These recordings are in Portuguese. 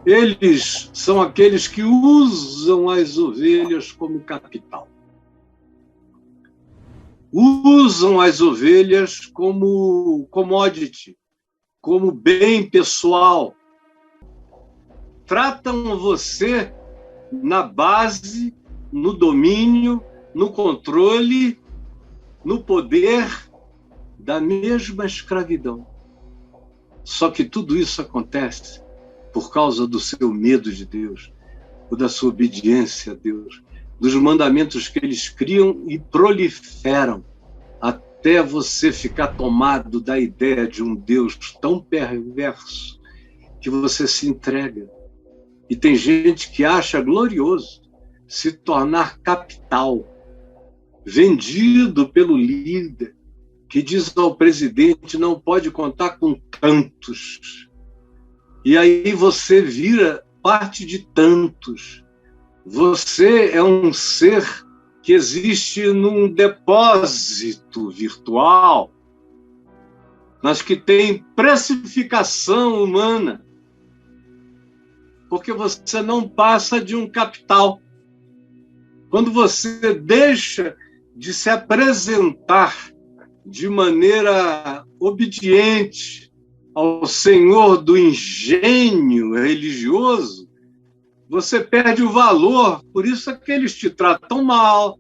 Eles são aqueles que usam as ovelhas como capital. Usam as ovelhas como commodity, como bem pessoal. Tratam você na base, no domínio, no controle, no poder da mesma escravidão. Só que tudo isso acontece por causa do seu medo de Deus, ou da sua obediência a Deus, dos mandamentos que eles criam e proliferam, até você ficar tomado da ideia de um Deus tão perverso que você se entrega. E tem gente que acha glorioso se tornar capital, vendido pelo líder, que diz ao presidente: não pode contar com tantos. E aí você vira parte de tantos. Você é um ser que existe num depósito virtual, mas que tem precificação humana, porque você não passa de um capital. Quando você deixa de se apresentar de maneira obediente ao Senhor do engenho religioso, você perde o valor. Por isso é que eles te tratam mal.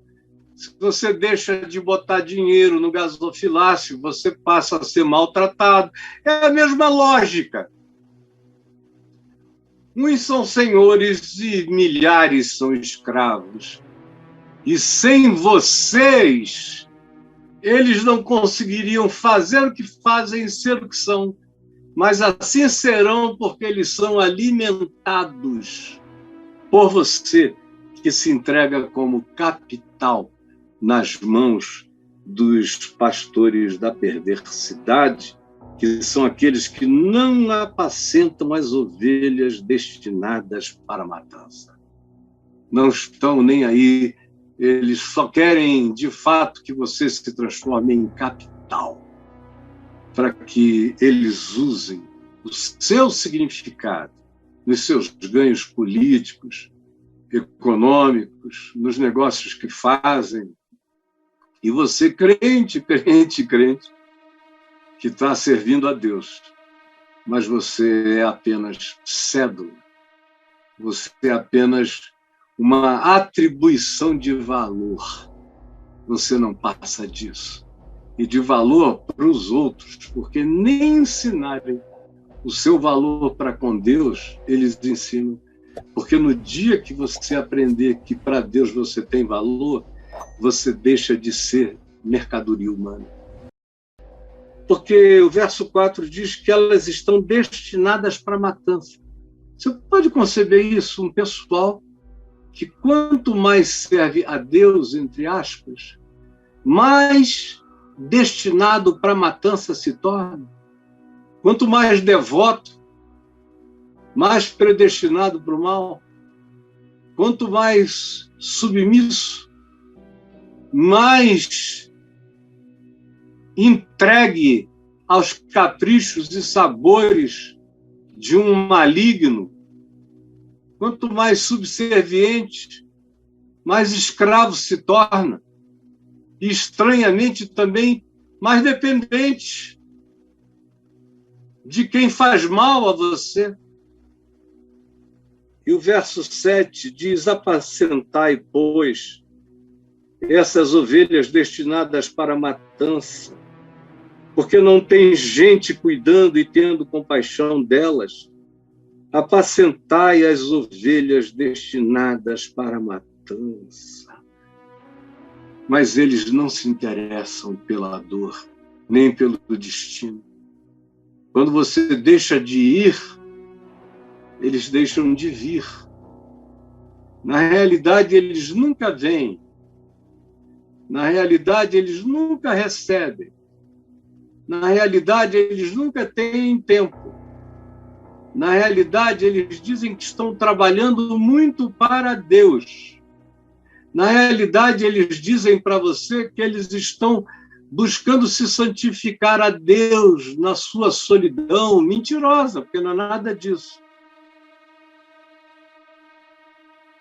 Se você deixa de botar dinheiro no gasofilácio, você passa a ser maltratado. É a mesma lógica. Uns são senhores e milhares são escravos. E sem vocês, eles não conseguiriam fazer o que fazem, ser o que são. Mas assim serão, porque eles são alimentados por você, que se entrega como capital nas mãos dos pastores da perversidade, que são aqueles que não apacentam as ovelhas destinadas para a matança. Não estão nem aí, eles só querem, de fato, que você se transforme em capital, para que eles usem o seu significado nos seus ganhos políticos, econômicos, nos negócios que fazem. E você, crente, que está servindo a Deus, mas você é apenas cédula, você é apenas uma atribuição de valor. Você não passa disso. E de valor para os outros, porque nem ensinarem o seu valor para com Deus, eles ensinam. Porque no dia que você aprender que para Deus você tem valor, você deixa de ser mercadoria humana. Porque o verso 4 diz que elas estão destinadas para a matança. Você pode conceber isso, um pessoal que quanto mais serve a Deus, entre aspas, mais destinado para a matança se torna. Quanto mais devoto, mais predestinado para o mal. Quanto mais submisso, mais entregue aos caprichos e sabores de um maligno. Quanto mais subserviente, mais escravo se torna. E, estranhamente, também mais dependente de quem faz mal a você. E o verso 7 diz: apacentai, pois, essas ovelhas destinadas para a matança, porque não tem gente cuidando e tendo compaixão delas. Apacentai as ovelhas destinadas para a matança. Mas eles não se interessam pela dor, nem pelo destino. Quando você deixa de ir, eles deixam de vir. Na realidade, eles nunca vêm. Na realidade, eles nunca recebem. Na realidade, eles nunca têm tempo. Na realidade, eles dizem que estão trabalhando muito para Deus. Na realidade, eles dizem para você que eles estão buscando se santificar a Deus na sua solidão mentirosa, porque não é nada disso.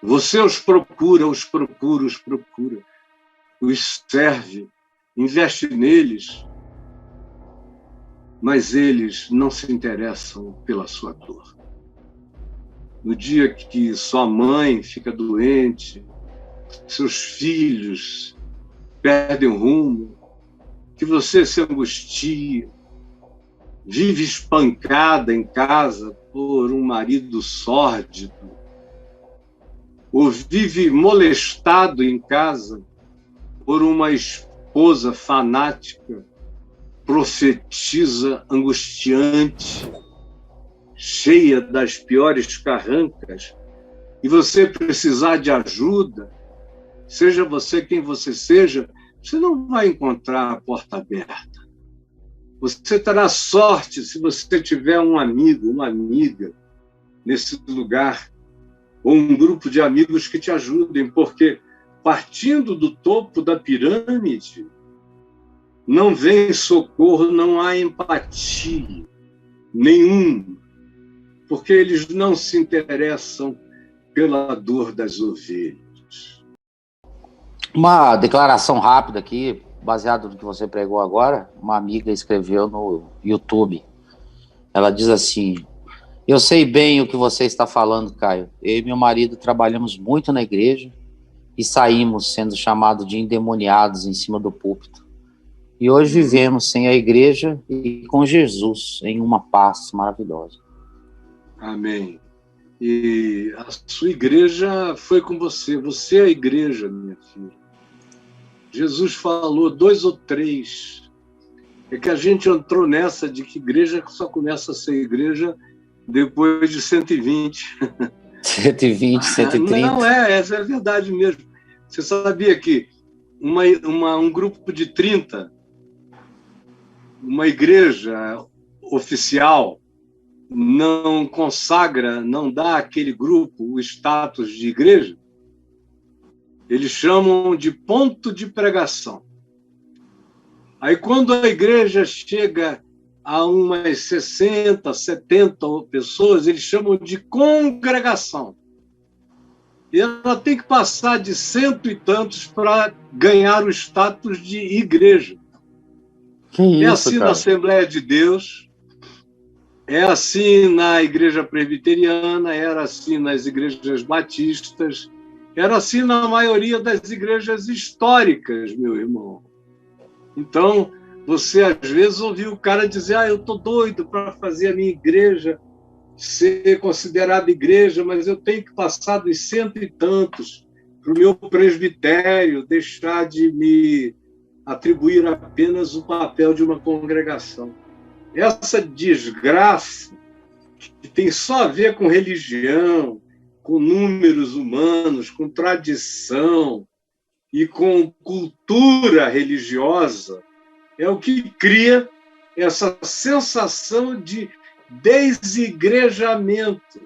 Você os procura, os procura, os procura, os serve, investe neles, mas eles não se interessam pela sua dor. No dia que sua mãe fica doente, seus filhos perdem o rumo, que você se angustia, vive espancada em casa por um marido sórdido, ou vive molestado em casa por uma esposa fanática, profetisa angustiante, cheia das piores carrancas, e você precisar de ajuda, seja você quem você seja, você não vai encontrar a porta aberta. Você terá sorte se você tiver um amigo, uma amiga nesse lugar, ou um grupo de amigos que te ajudem, porque partindo do topo da pirâmide, não vem socorro, não há empatia nenhuma, porque eles não se interessam pela dor das ovelhas. Uma declaração rápida aqui, baseado no que você pregou agora, uma amiga escreveu no YouTube. Ela diz assim: eu sei bem o que você está falando, Caio. Eu e meu marido trabalhamos muito na igreja e saímos sendo chamados de endemoniados em cima do púlpito. E hoje vivemos sem a igreja e com Jesus em uma paz maravilhosa. Amém. E a sua igreja foi com você. Você é a igreja, minha filha. Jesus falou 2 ou 3. É que a gente entrou nessa de que igreja só começa a ser igreja depois de 120. 120, 130. Não essa é a verdade mesmo. Você sabia que um grupo de 30, uma igreja oficial, não consagra, não dá àquele grupo o status de igreja? Eles chamam de ponto de pregação. Aí, quando a igreja chega a umas 60, 70 pessoas, eles chamam de congregação. E ela tem que passar de 100 e tantos para ganhar o status de igreja. Que isso, é assim, cara? Na Assembleia de Deus, é assim na Igreja Presbiteriana, era assim nas igrejas batistas, era assim na maioria das igrejas históricas, meu irmão. Então, você às vezes ouviu o cara dizer: eu estou doido para fazer a minha igreja ser considerada igreja, mas eu tenho que passar dos 100 e tantos para o meu presbitério deixar de me atribuir apenas o papel de uma congregação. Essa desgraça que tem só a ver com religião, com números humanos, com tradição e com cultura religiosa, é o que cria essa sensação de desigrejamento.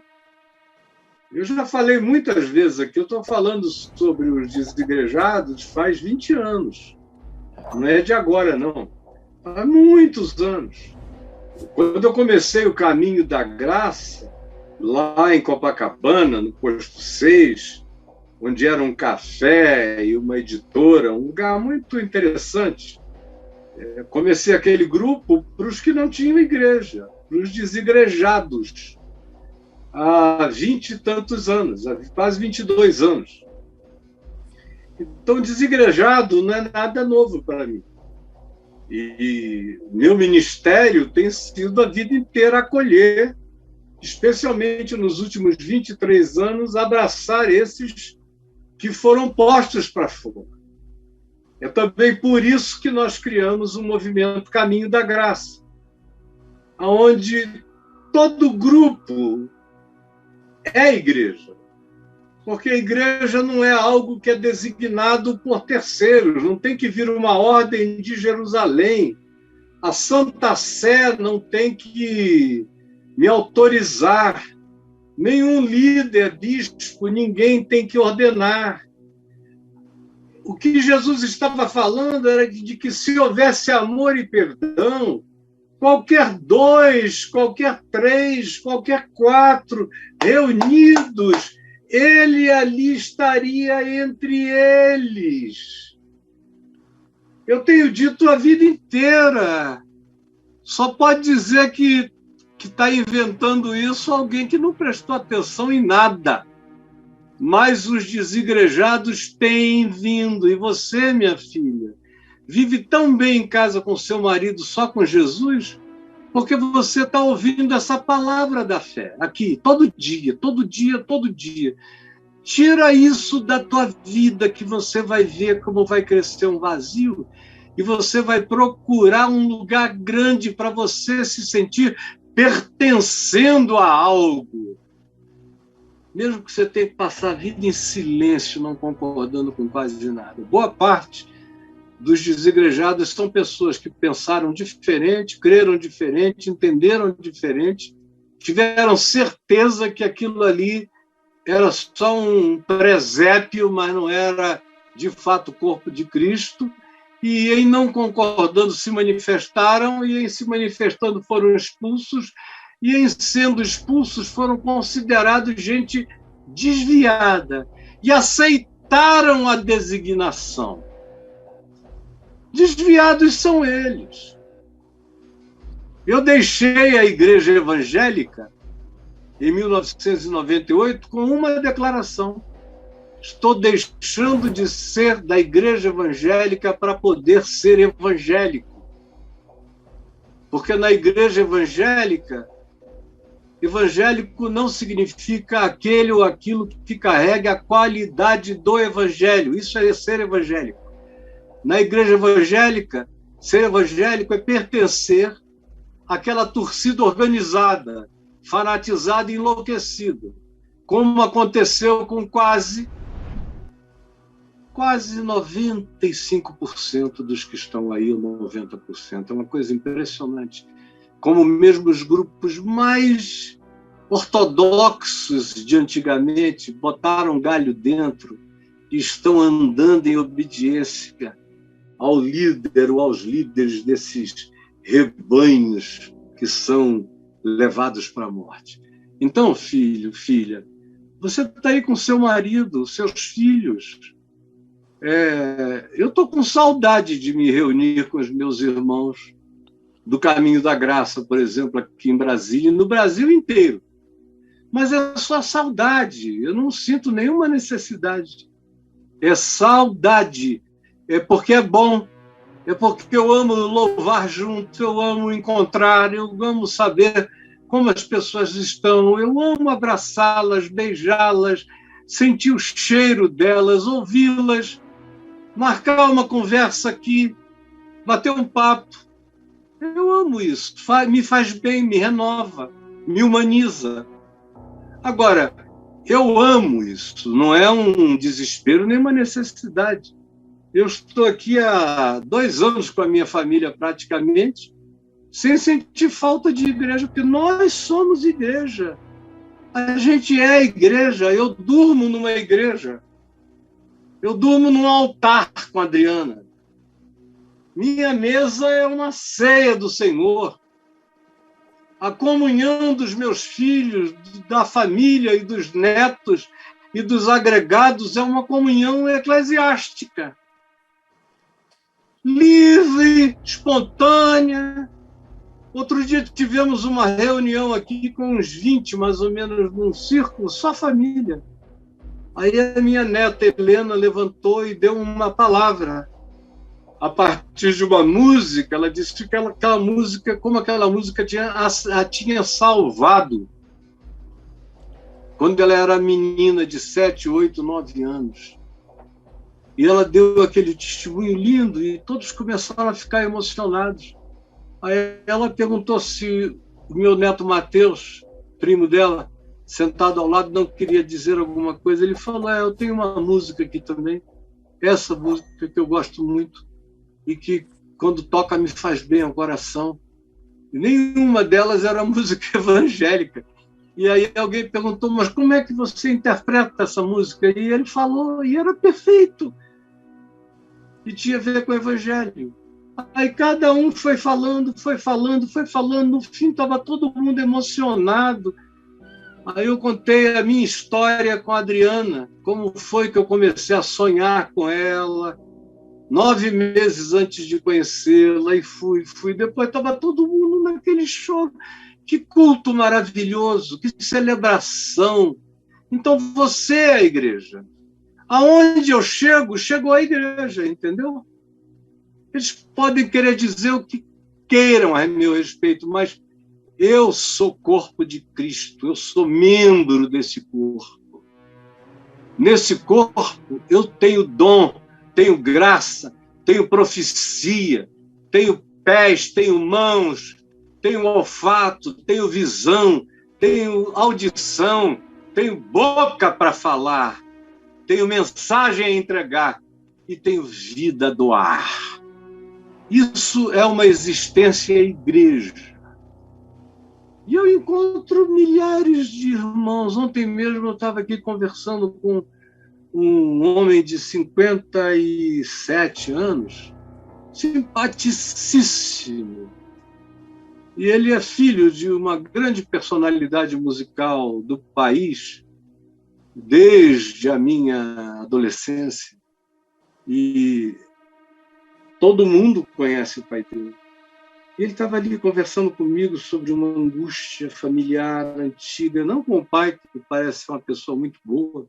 Eu já falei muitas vezes aqui, eu estou falando sobre os desigrejados faz 20 anos. Não é de agora, não. Há muitos anos. Quando eu comecei o caminho da graça, lá em Copacabana, no Posto 6, onde era um café e uma editora, um lugar muito interessante, comecei aquele grupo para os que não tinham igreja, para os desigrejados, há 20 e tantos anos, há quase 22 anos. Então, desigrejado não é nada novo para mim. E meu ministério tem sido a vida inteira acolher, especialmente nos últimos 23 anos, abraçar esses que foram postos para fora. É também por isso que nós criamos o movimento Caminho da Graça, onde todo grupo é igreja, porque a igreja não é algo que é designado por terceiros, não tem que vir uma ordem de Jerusalém, a Santa Sé não tem que me autorizar, nenhum líder, bispo, ninguém tem que ordenar. O que Jesus estava falando era de que se houvesse amor e perdão, qualquer 2, qualquer 3, qualquer 4 reunidos ele ali estaria entre eles. Eu tenho dito a vida inteira. Só pode dizer que está inventando isso alguém que não prestou atenção em nada. Mas os desigrejados têm vindo. E você, minha filha, vive tão bem em casa com seu marido só com Jesus, porque você está ouvindo essa palavra da fé aqui, todo dia, todo dia, todo dia. Tira isso da tua vida, que você vai ver como vai crescer um vazio, e você vai procurar um lugar grande para você se sentir pertencendo a algo. Mesmo que você tenha que passar a vida em silêncio, não concordando com quase nada. Boa parte dos desigrejados são pessoas que pensaram diferente, creram diferente, entenderam diferente, tiveram certeza que aquilo ali era só um presépio, mas não era de fato o corpo de Cristo, e em não concordando se manifestaram, e em se manifestando foram expulsos, e em sendo expulsos foram considerados gente desviada, e aceitaram a designação. Desviados são eles. Eu deixei a igreja evangélica em 1998 com uma declaração: estou deixando de ser da igreja evangélica para poder ser evangélico. Porque na igreja evangélica, evangélico não significa aquele ou aquilo que carrega a qualidade do evangelho. Isso é ser evangélico. Na igreja evangélica, ser evangélico é pertencer àquela torcida organizada, fanatizada e enlouquecida, como aconteceu com quase 95% dos que estão aí, ou 90%. É uma coisa impressionante. Como mesmo os grupos mais ortodoxos de antigamente botaram galho dentro e estão andando em obediência ao líder ou aos líderes desses rebanhos que são levados para a morte. Então, filho, filha, você está aí com seu marido, seus filhos. Eu estou com saudade de me reunir com os meus irmãos do Caminho da Graça, por exemplo, aqui em Brasília, e no Brasil inteiro. Mas é só saudade, eu não sinto nenhuma necessidade. É saudade, é porque é bom, é porque eu amo louvar junto, eu amo encontrar, eu amo saber como as pessoas estão, eu amo abraçá-las, beijá-las, sentir o cheiro delas, ouvi-las, marcar uma conversa aqui, bater um papo. Eu amo isso, me faz bem, me renova, me humaniza. Agora, eu amo isso, não é um desespero nem uma necessidade. Eu estou aqui há 2 anos com a minha família praticamente, sem sentir falta de igreja, porque nós somos igreja. A gente é igreja, eu durmo numa igreja. Eu durmo num altar com a Adriana. Minha mesa é uma ceia do Senhor. A comunhão dos meus filhos, da família e dos netos e dos agregados é uma comunhão eclesiástica. Livre, espontânea. Outro dia tivemos uma reunião aqui com uns 20, mais ou menos, num círculo, só família. Aí a minha neta Helena levantou e deu uma palavra. A partir de uma música, ela disse que aquela música, como aquela música a tinha salvado quando ela era menina de 7, 8, 9 anos. E ela deu aquele testemunho lindo e todos começaram a ficar emocionados. Aí ela perguntou se o meu neto Mateus, primo dela, sentado ao lado, não queria dizer alguma coisa. Ele falou: eu tenho uma música aqui também, essa música que eu gosto muito e que, quando toca, me faz bem ao coração. E nenhuma delas era música evangélica. E aí alguém perguntou: mas como é que você interpreta essa música? E ele falou, e era perfeito. E tinha a ver com o evangelho. Aí cada um foi falando, no fim estava todo mundo emocionado. Aí eu contei a minha história com a Adriana, como foi que eu comecei a sonhar com ela, 9 meses antes de conhecê-la, e fui. Depois estava todo mundo naquele show. Que culto maravilhoso, que celebração. Então você é a igreja. Aonde eu chegou a igreja, entendeu? Eles podem querer dizer o que queiram a meu respeito, mas eu sou corpo de Cristo, eu sou membro desse corpo. Nesse corpo eu tenho dom, tenho graça, tenho profecia, tenho pés, tenho mãos, tenho olfato, tenho visão, tenho audição, tenho boca para falar, tenho mensagem a entregar e tenho vida a doar. Isso é uma existência igreja. E eu encontro milhares de irmãos. Ontem mesmo eu estava aqui conversando com um homem de 57 anos, simpaticíssimo. E ele é filho de uma grande personalidade musical do país, desde a minha adolescência. E todo mundo conhece o pai dele. Ele estava ali conversando comigo sobre uma angústia familiar antiga, não com o pai, que parece ser uma pessoa muito boa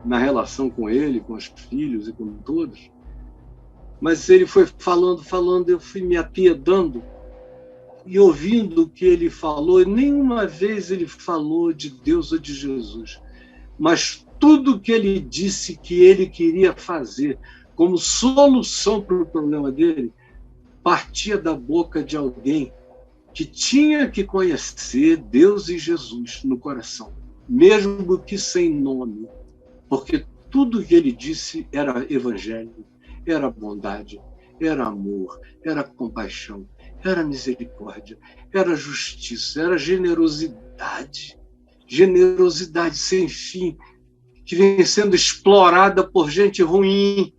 na relação com ele, com os filhos e com todos, mas ele foi falando, eu fui me apiedando e ouvindo o que ele falou. Nenhuma vez ele falou de Deus ou de Jesus, mas tudo que ele disse que ele queria fazer como solução para o problema dele partia da boca de alguém que tinha que conhecer Deus e Jesus no coração, mesmo que sem nome, porque tudo que ele disse era evangelho, era bondade, era amor, era compaixão, era misericórdia, era justiça, era generosidade sem fim, que vem sendo explorada por gente ruim.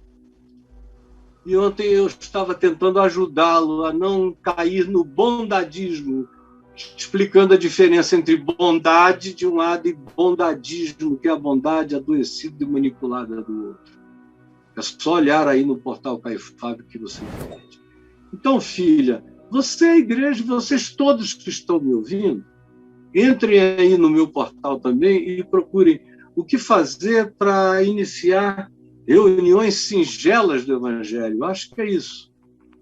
E ontem eu estava tentando ajudá-lo a não cair no bondadismo, explicando a diferença entre bondade de um lado e bondadismo, que é a bondade adoecida e manipulada do outro. É só olhar aí no portal Caio Fábio que você entende. Então, filha, você é a igreja, vocês todos que estão me ouvindo, entrem aí no meu portal também e procurem o que fazer para iniciar reuniões singelas do Evangelho. Acho que é isso.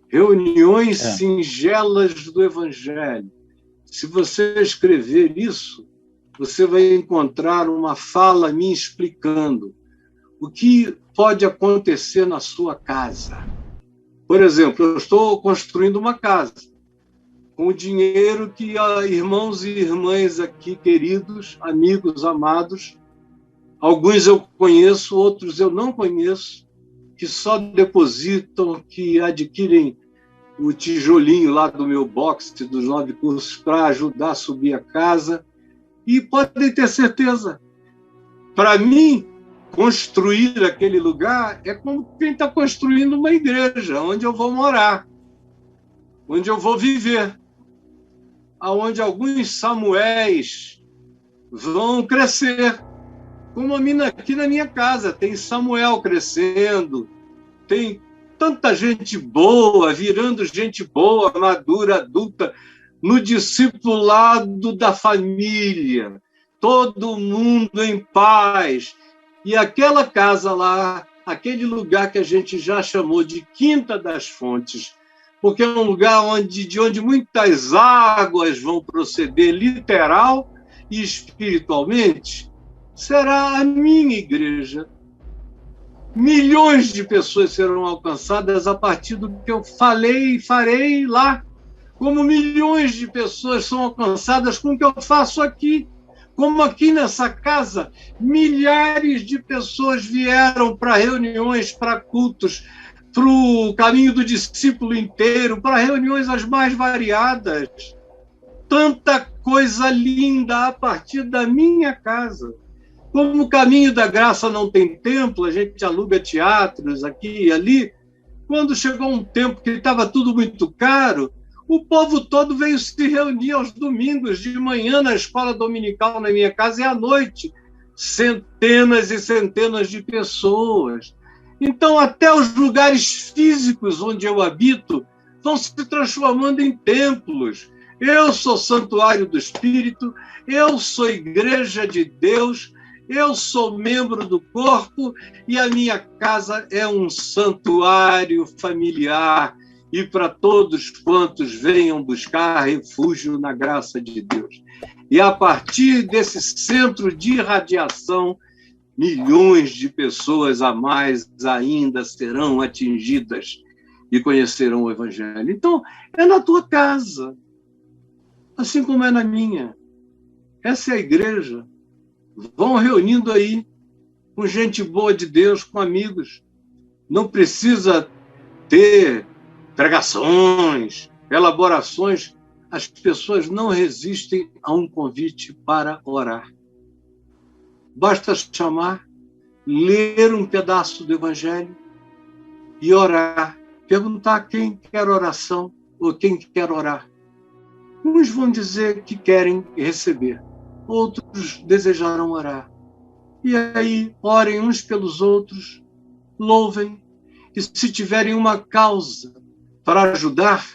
Reuniões singelas do Evangelho. Se você escrever isso, você vai encontrar uma fala me explicando o que pode acontecer na sua casa. Por exemplo, eu estou construindo uma casa com o dinheiro que irmãos e irmãs aqui, queridos, amigos, amados, alguns eu conheço, outros eu não conheço, que só depositam, que adquirem o tijolinho lá do meu box dos 9 cursos para ajudar a subir a casa. E podem ter certeza, para mim, construir aquele lugar é como quem está construindo uma igreja, onde eu vou morar, onde eu vou viver, onde alguns Samuéis vão crescer. Como aqui na minha casa, tem Samuel crescendo, tem tanta gente boa, virando gente boa, madura, adulta, no discipulado da família, todo mundo em paz. E aquela casa lá, aquele lugar que a gente já chamou de Quinta das Fontes, porque é um lugar de onde muitas águas vão proceder, literal e espiritualmente, será a minha igreja. Milhões de pessoas serão alcançadas a partir do que eu falei e farei lá, como milhões de pessoas são alcançadas com o que eu faço aqui. Como aqui nessa casa, milhares de pessoas vieram para reuniões, para cultos, para o caminho do discípulo inteiro, para reuniões as mais variadas. Tanta coisa linda a partir da minha casa. Como o caminho da graça não tem templo, a gente aluga teatros aqui e ali. Quando chegou um tempo que estava tudo muito caro, O povo todo veio se reunir aos domingos, de manhã na escola dominical na minha casa e à noite. Centenas e centenas de pessoas. Então, até os lugares físicos onde eu habito vão se transformando em templos. Eu sou santuário do Espírito, eu sou igreja de Deus, eu sou membro do corpo e a minha casa é um santuário familiar. E para todos quantos venham buscar refúgio na graça de Deus. E a partir desse centro de irradiação, milhões de pessoas a mais ainda serão atingidas e conhecerão o Evangelho. Então, é na tua casa, assim como é na minha. Essa é a igreja. Vão reunindo aí com gente boa de Deus, com amigos. Não precisa ter pregações, elaborações, as pessoas não resistem a um convite para orar. Basta chamar, ler um pedaço do Evangelho e orar. Perguntar quem quer oração ou quem quer orar. Uns vão dizer que querem receber, outros desejarão orar. E aí, orem uns pelos outros, louvem, e se tiverem uma causa para ajudar,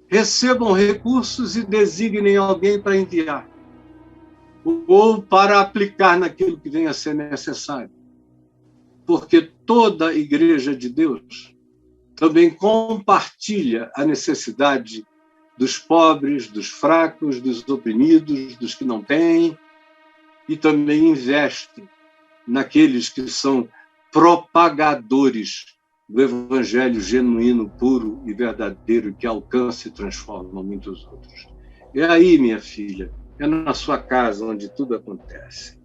recebam recursos e designem alguém para enviar, ou para aplicar naquilo que venha a ser necessário. Porque toda a igreja de Deus também compartilha a necessidade dos pobres, dos fracos, dos oprimidos, dos que não têm, e também investe naqueles que são propagadores do Evangelho genuíno, puro e verdadeiro, que alcança e transforma muitos outros. É aí, minha filha, é na sua casa onde tudo acontece.